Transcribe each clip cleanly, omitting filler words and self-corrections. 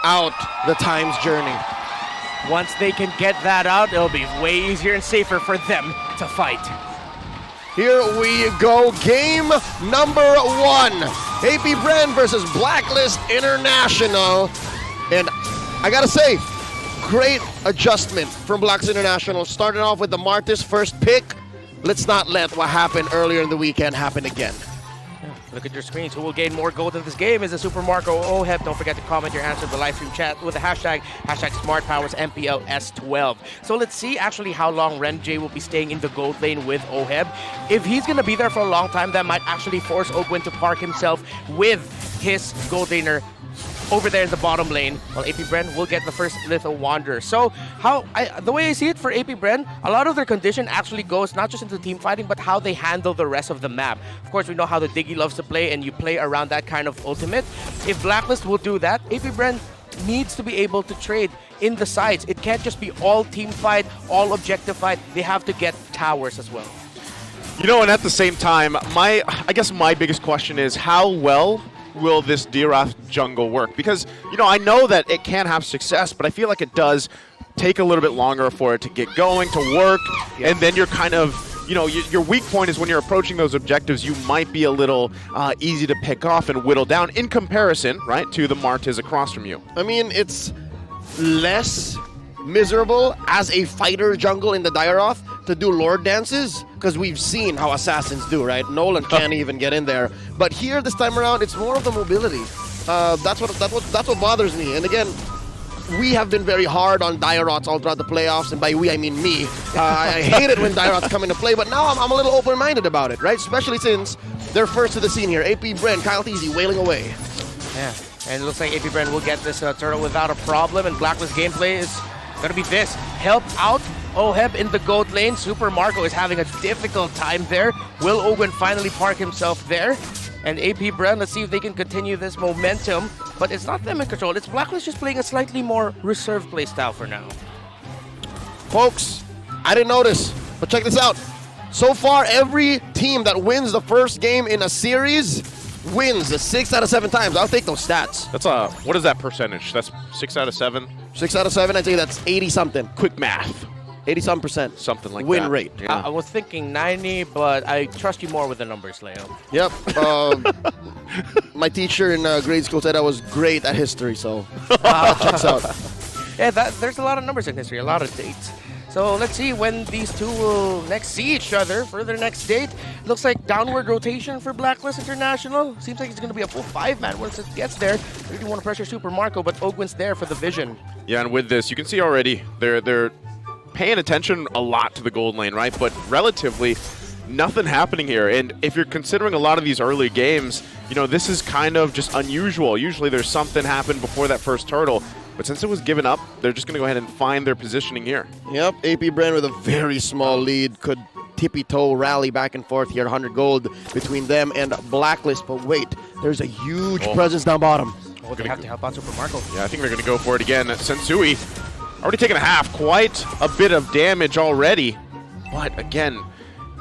out the time's journey. Once they can get that out, it'll be way easier and safer for them to fight. Here we go, game number 1. AP BREN versus Blacklist International. And I gotta say, great adjustment from Blacklist International. Starting off with the Martis first pick. Let's not let what happened earlier in the weekend happen again. Look at your screens. Who will gain more gold in this game is the Super Marco OHEB. Don't forget to comment your answer in the live stream chat with the hashtag Smart MPL S12. So let's see actually how long RenJ will be staying in the gold lane with OHEB. If he's going to be there for a long time, that might actually force Ogwin to park himself with his gold laner over there in the bottom lane, while AP BREN will get the first Lethal Wanderer. So the way I see it for AP BREN, a lot of their condition actually goes not just into team fighting, but how they handle the rest of the map. Of course, we know how the Diggy loves to play, and you play around that kind of ultimate. If Blacklist will do that, AP BREN needs to be able to trade in the sides. It can't just be all team fight, all objective fight. They have to get towers as well. You know, and at the same time, I guess my biggest question is how well will this Dirath jungle work? Because, you know, I know that it can have success, but I feel like it does take a little bit longer for it to get going, to work, and then you're kind of, you know, your weak point is when you're approaching those objectives, you might be a little easy to pick off and whittle down in comparison, right, to the Martis across from you. I mean, it's less miserable as a fighter jungle in the Dirath to do Lord dances, because we've seen how assassins do, right? Nolan can't even get in there. But here, this time around, it's more of the mobility. That's what bothers me. And again, we have been very hard on Diraths all throughout the playoffs, and by we, I mean me. I hate it when Diraths come into play, but now I'm a little open-minded about it, right? Especially since they're first to the scene here. AP BREN, Kyle Teasy wailing away. Yeah, and it looks like AP BREN will get this turtle without a problem, and Blacklist gameplay is going to be this. Help out OHEB in the gold lane. Super Marco is having a difficult time there. Will Ogwin finally park himself there? And AP BREN, let's see if they can continue this momentum. But it's not them in control. It's Blacklist just playing a slightly more reserved play style for now. Folks, I didn't notice, but check this out. So far, every team that wins the first game in a series wins 6 out of 7 times. I'll take those stats. That's what is that percentage? That's 6 out of 7? 6 out of 7, I'd say that's 80-something. Quick math. 80-some%. Something like win that. rate. Yeah. I was thinking 90, but I trust you more with the numbers, Leo. Yep. My teacher in grade school said I was great at history, so checks out. Yeah, there's a lot of numbers in history, a lot of dates. So let's see when these two will next see each other for their next date. Looks like downward rotation for Blacklist International. Seems like it's going to be a full 5-man once it gets there. Really want to pressure Super Marco, but Ogwin's there for the vision. Yeah, and with this, you can see already they're paying attention a lot to the gold lane, right? But relatively, nothing happening here. And if you're considering a lot of these early games, you know, this is kind of just unusual. Usually there's something happen before that first turtle. But since it was given up, they're just going to go ahead and find their positioning here. Yep, AP BREN with a very small lead could tippy-toe rally back and forth here. 100 gold between them and Blacklist. But wait, there's a huge presence down bottom. Oh, they have to help out Super Marco. Yeah, I think they're going to go for it again. Sensui already taken a half. Quite a bit of damage already. But again,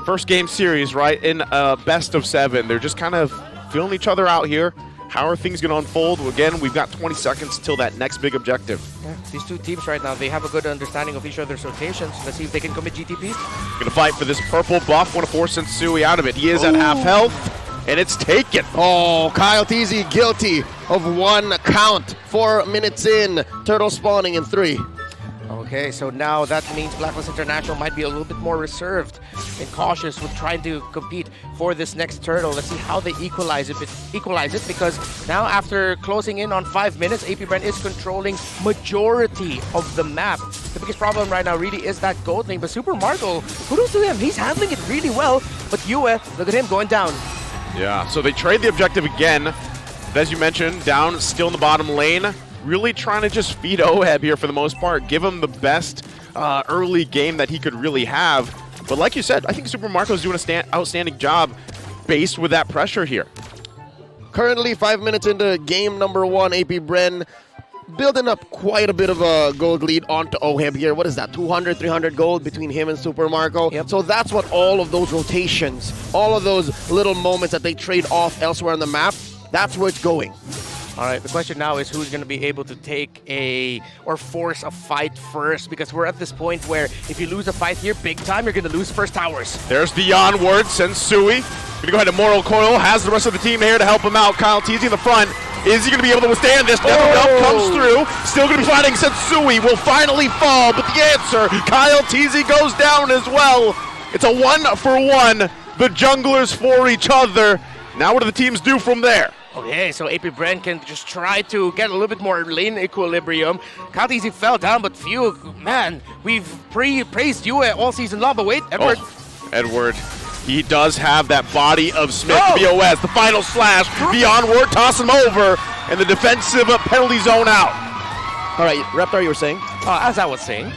first game series, right, in a best of 7. They're just kind of feeling each other out here. How are things going to unfold? Again, we've got 20 seconds till that next big objective. Yeah, these two teams right now, they have a good understanding of each other's rotations. Let's see if they can commit GTP. Going to fight for this purple buff. Want to force Sensui out of it. He is at half health, and it's taken. Oh, Kyle Teasy guilty of 1 count. 4 minutes in. Turtle spawning in 3. Okay, so now that means Blacklist International might be a little bit more reserved and cautious with trying to compete for this next turtle. Let's see how they equalize it because now after closing in on 5 minutes, AP BREN is controlling majority of the map. The biggest problem right now really is that gold lane, but Super Marco, kudos to him, he's handling it really well, but Yue, look at him going down. Yeah, so they trade the objective again. As you mentioned, down still in the bottom lane. Really trying to just feed OHEB here for the most part. Give him the best early game that he could really have. But like you said, I think Super Marco's doing an outstanding job based with that pressure here. Currently 5 minutes into game number 1, AP BREN building up quite a bit of a gold lead onto OHEB here. What is that, 200, 300 gold between him and Super Marco? Yep. So that's what all of those rotations, all of those little moments that they trade off elsewhere on the map, that's where it's going. All right, the question now is who's going to be able to take or force a fight first, because we're at this point where if you lose a fight here big time, you're going to lose first towers. There's the onward, Sensui. Gonna go ahead and Mortal Coil, has the rest of the team here to help him out. Kyle Teasy in the front. Is he gonna be able to withstand this? Never comes through. Still gonna be fighting. Sensui will finally fall, but the answer, Kyle Teasy goes down as well. It's a 1-for-1. The junglers for each other. Now what do the teams do from there? Okay, so AP BREN can just try to get a little bit more lane equilibrium. Kyle Teasy fell down, but phew, man, we've praised you all season long, but wait, Edward. Oh, Edward. He does have that body of Smith BOS. The final slash, the onward, toss him over, and the defensive penalty zone out. All right, Reptar, you were saying? As I was saying,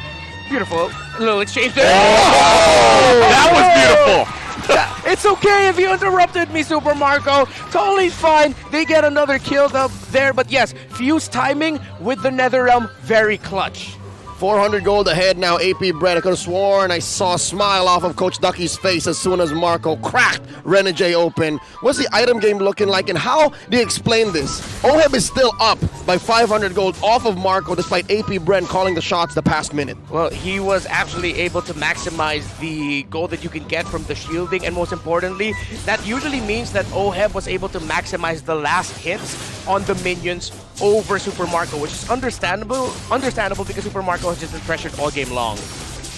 beautiful little exchange there. That was beautiful. It's okay if you interrupted me, Super Marco. Totally fine. They get another kill up there, but yes, Fuse timing with the Netherrealm, very clutch. 400 gold ahead now, AP BREN. I could have sworn I saw a smile off of Coach Ducky's face as soon as Marco cracked Renegade open. What's the item game looking like, and how do you explain this? OHEB is still up by 500 gold off of Marco despite AP BREN calling the shots the past minute. Well, he was actually able to maximize the gold that you can get from the shielding, and most importantly, that usually means that OHEB was able to maximize the last hits on the minions over Super Marco, which is understandable because Super Marco has just been pressured all game long.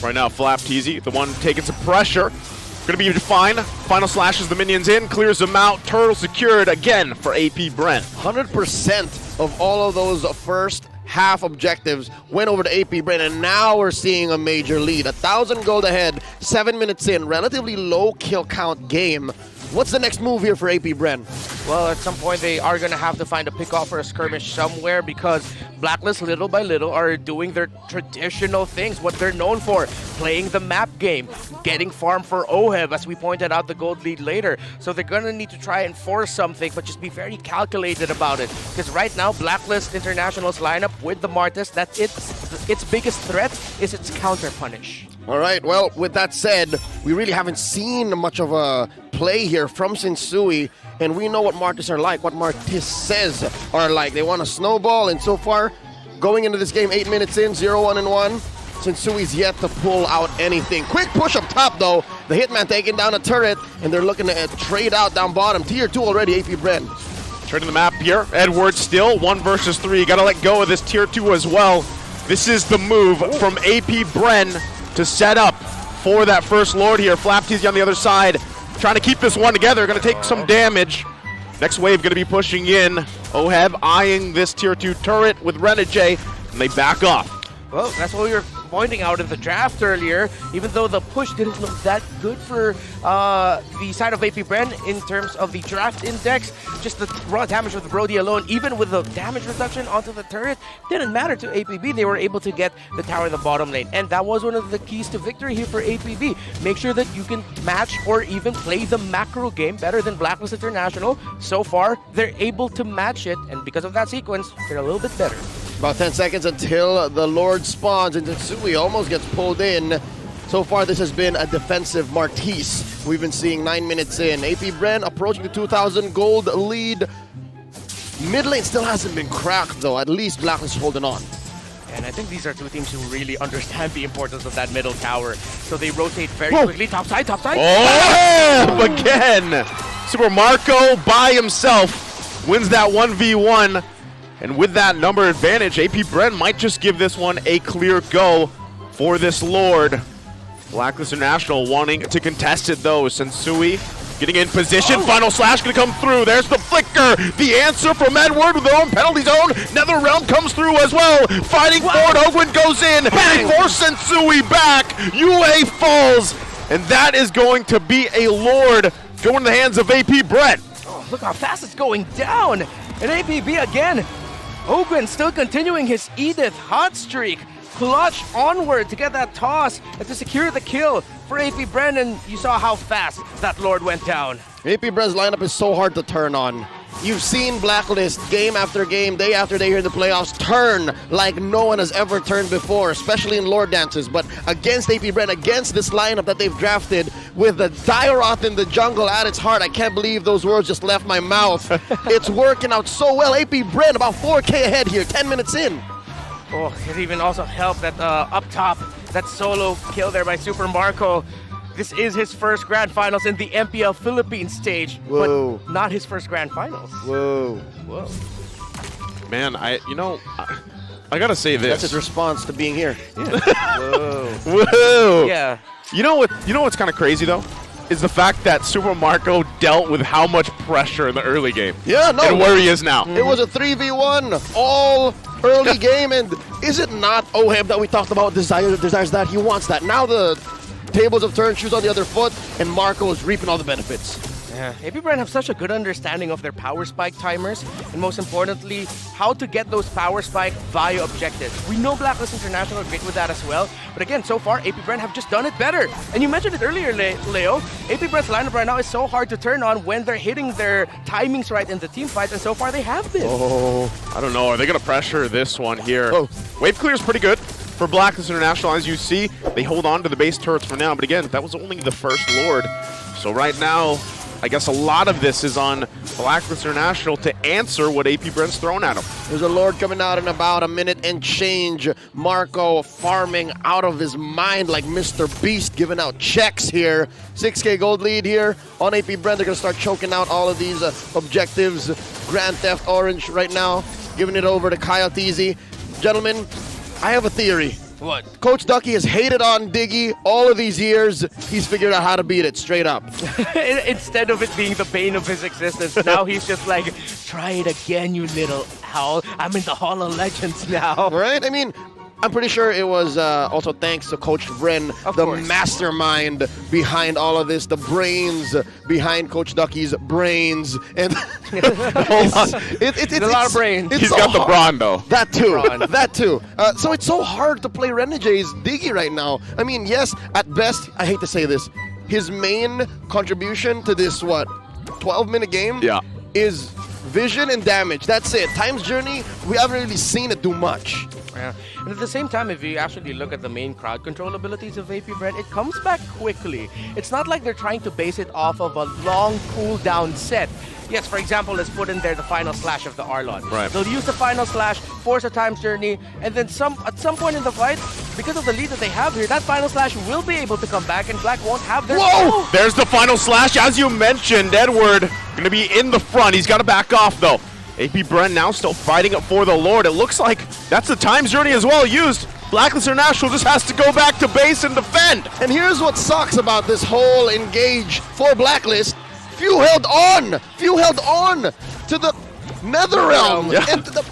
Right now, Flap Teasy, the one taking some pressure. Gonna be fine. Final slashes the minions in, clears them out. Turtle secured again for AP BREN. 100% of all of those first half objectives went over to AP BREN, and now we're seeing a major lead. 1,000 gold ahead, 7 minutes in, relatively low kill count game. What's the next move here for AP BREN? Well, at some point they are going to have to find a pick-off or a skirmish somewhere, because Blacklist, little by little, are doing their traditional things, what they're known for, playing the map game, getting farm for OHEB, as we pointed out the gold lead later. So they're going to need to try and force something, but just be very calculated about it. Because right now, Blacklist International's lineup with the Martis, that's its biggest threat is its counter-punish. All right, well, with that said, we really haven't seen much of a play here from Sensui, and we know what Martis are like, what Martis says are like. They want to snowball, and so far, going into this game, 8 minutes in, 0-1-1, Sensui's yet to pull out anything. Quick push up top, though. The Hitman taking down a turret, and they're looking to trade out down bottom. Tier 2 already, AP BREN. Turning the map here. Edward still 1 versus 3. Got to let go of this tier 2 as well. This is the move from AP BREN to set up for that first Lord here. Flap Teasy on the other side, trying to keep this one together. Going to take some damage. Next wave going to be pushing in. OHEB eyeing this tier 2 turret with Renegade, and they back off. Well, that's what we were pointing out in the draft earlier. Even though the push didn't look that good for the side of AP BREN in terms of the draft index, just the raw damage of the Brody alone, even with the damage reduction onto the turret, didn't matter to APB. They were able to get the tower in the bottom lane, and that was one of the keys to victory here for APB. Make sure that you can match or even play the macro game better than Blacklist International. So far, they're able to match it, and because of that sequence, they're a little bit better. About 10 seconds until the Lord spawns, and Sensui almost gets pulled in. So far, this has been a defensive Martis. We've been seeing 9 minutes in. AP BREN approaching the 2,000 gold lead. Mid lane still hasn't been cracked, though. At least Blacklist is holding on. And I think these are two teams who really understand the importance of that middle tower. So they rotate very quickly. Top side, top side. Oh, again. Super Marco by himself wins that 1v1. And with that number advantage, AP BREN might just give this one a clear go for this Lord. Blacklist International wanting to contest it, though. Sensui getting in position. Final slash going to come through. There's the flicker. The answer from Edward with their own penalty zone. Netherrealm comes through as well. Fighting forward. Ogwin goes in. Bang! They force Sensui back. UA falls. And that is going to be a Lord going to the hands of AP BREN. Oh, look how fast it's going down. And APB again. Ogwin still continuing his Edith hot streak. Clutch onward to get that toss and to secure the kill for AP BREN, and you saw how fast that Lord went down. AP BREN's lineup is so hard to turn on. You've seen Blacklist game after game, day after day here in the playoffs turn like no one has ever turned before, especially in Lord Dances. But against AP BREN, against this lineup that they've drafted with the Dairoth in the jungle at its heart, I can't believe those words just left my mouth. It's working out so well. AP BREN about 4K ahead here, 10 minutes in. Oh, it even also helped that up top, that solo kill there by Super Marco. This is his first Grand Finals in the MPL Philippines stage, Whoa. but not his first Grand Finals. Whoa. Whoa. Man, I gotta say this. That's his response to being here. Whoa. Whoa. Yeah. You know what's kind of crazy though? Is the fact that Super Marco dealt with how much pressure in the early game. Yeah, no. And where he is now. It was a 3v1 all early game, and is it not Oheb that we talked about desires that? He wants that. Now the tables have turned, shoes on the other foot, and Marco is reaping all the benefits. Yeah, AP BREN have such a good understanding of their power spike timers, and most importantly, how to get those power spike via objectives. We know Blacklist International are great with that as well, but again, so far, AP BREN have just done it better. And you mentioned it earlier, Leo, AP BREN's lineup right now is so hard to turn on when they're hitting their timings right in the team fights, and so far they have been. Oh, I don't know. Are they going to pressure this one here? Oh. Wave clear is pretty good for Blacklist International. As you see, they hold on to the base turrets for now, but again, that was only the first Lord. So right now, I guess a lot of this is on Blacklist International to answer what AP BREN's thrown at them. There's a Lord coming out in about a minute and change. Marco farming out of his mind like Mr. Beast, giving out checks here. 6K gold lead here on AP BREN. They're going to start choking out all of these objectives. Grand Theft Orange right now, giving it over to Coyote Easy. Gentlemen, I have a theory. What? Coach Ducky has hated on Diggy all of these years. He's figured out how to beat it straight up. Instead of it being the bane of his existence, now he's just like, try it again, you little owl. I'm in the Hall of Legends now. Right? I mean, I'm pretty sure it was also thanks to Coach BREN, Of the course. mastermind behind all of this, the brains behind Coach Ducky's brains. And it's a lot of brains. It's He's so got the hard. brawn, though. That too. Brawn. That too. So it's so hard to play Renegade's Diggy right now. I mean, yes, at best, I hate to say this, his main contribution to this, 12-minute game Yeah. is vision and damage. That's it. Time's Journey, we haven't really seen it do much. Yeah. And at the same time, if you actually look at the main crowd control abilities of AP BREN, it comes back quickly. It's not like they're trying to base it off of a long cooldown set. Yes, for example, let's put in there the final slash of the Arlon. Right. They'll use the final slash, force a time's journey, and then at some point in the fight, because of the lead that they have here, that final slash will be able to come back, and Black won't have their... Whoa! There's the final slash. As you mentioned, Edward going to be in the front. He's got to back off, though. AP BREN now still fighting it for the Lord. It looks like that's the time's journey as well used. Blacklist International just has to go back to base and defend. And here's what sucks about this whole engage for Blacklist. Few held on to the Netherrealm. Yeah. And to the,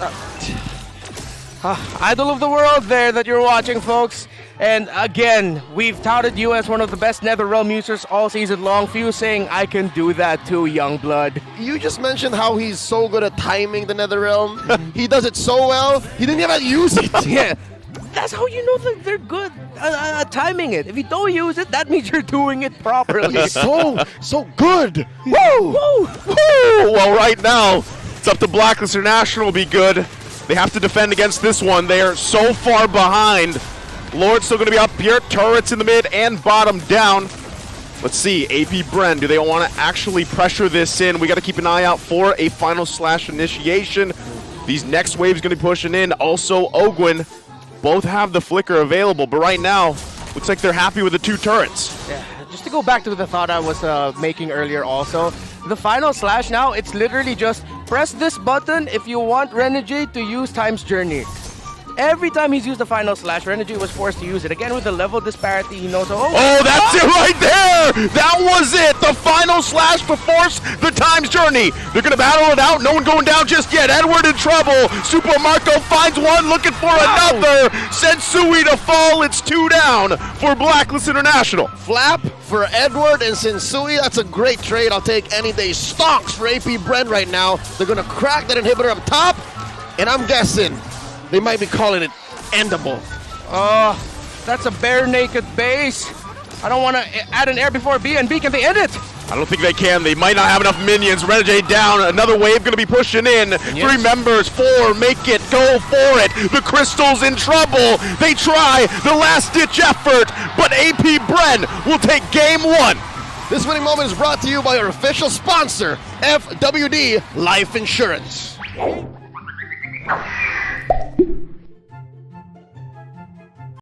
Idol of the world there that you're watching, folks. And again, we've touted you as one of the best Netherrealm users all season long. Few saying, I can do that too, young blood. you just mentioned how he's so good at timing the Netherrealm. He does it so well, he didn't even use it. Yeah, that's how you know that they're good at timing it. If you don't use it, that means you're doing it properly. He's so good. Woo! Woo! Well, right now, it's up to Blacklist International to be good. They have to defend against this one. They are so far behind. Lord's still going to be up here. Turrets in the mid and bottom down. Let's see, AP BREN, do they want to actually pressure this in? We got to keep an eye out for a final slash initiation. These next waves going to be pushing in. Also, Ogwin, both have the flicker available, but right now, looks like they're happy with the two turrets. Yeah, just to go back to the thought I was making earlier also, the final slash now, it's literally just press this button if you want Renegade to use Time's Journey. Every time he's used the final slash, Renegade was forced to use it. Again, with the level disparity, he knows, Oh, that's it right there! That was it! The final slash to force the time's journey. They're going to battle it out. No one going down just yet. Edward in trouble. Super Marco finds one, looking for another. Sensui to fall. It's 2 down for Blacklist International. Flap for Edward and Sensui. That's a great trade. I'll take any day. Stonks for AP BREN right now. They're going to crack that inhibitor up top, and I'm guessing they might be calling it endable. that's a bare naked base. I don't want to add an air before B, and B, can they end it? I don't think they can. They might not have enough minions. Renegade down. Another wave going to be pushing in. Yes. 3 members. 4. Make it. Go for it. The Crystal's in trouble. They try the last-ditch effort, but AP BREN will take game 1. This winning moment is brought to you by our official sponsor, FWD Life Insurance.